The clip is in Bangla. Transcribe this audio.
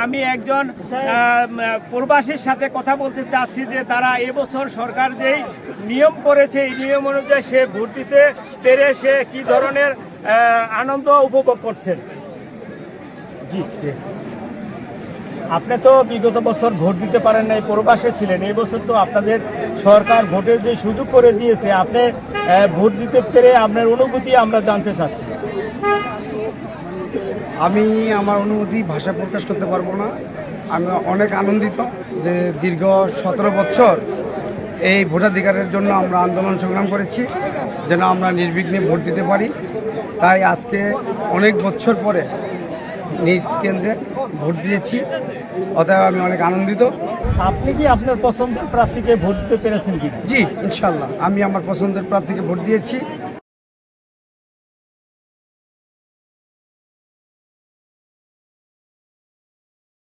আমি একজন প্রবাসীর সাথে কথা বলতে চাচ্ছি যে তারা এবছর সরকার যেই নিয়ম করেছে এই নিয়ম অনুযায়ী সে ভোট দিতে পেরে সে কি ধরনের আনন্দ উপভোগ করছেন। জি, আপনি তো বিগত বছর ভোট দিতে পারেন নাই, প্রবাসে ছিলেন, এই বছর তো আপনাদের সরকার ভোটের যে সুযোগ করে দিয়েছে, আপনি ভোট দিতে পেরে আপনার অনুভূতি আমরা জানতে চাচ্ছি। আমি আমার অনুভূতি ভাষা প্রকাশ করতে পারবো না। আমি অনেক আনন্দিত যে দীর্ঘ 17 বছর এই ভোটাধিকারের জন্য আমরা আন্দোলন সংগ্রাম করেছি যেন আমরা নির্বিঘ্নে ভোট দিতে পারি। তাই আজকে অনেক বছর পরে নিজ কেন্দ্রে ভোট দিয়েছি, অতএব আমি অনেক আনন্দিত। আপনি কি আপনার পছন্দের প্রার্থীকে ভোট দিতে পেরেছেন কি? জি, ইনশাল্লাহ আমি আমার পছন্দের প্রার্থীকে ভোট দিয়েছি।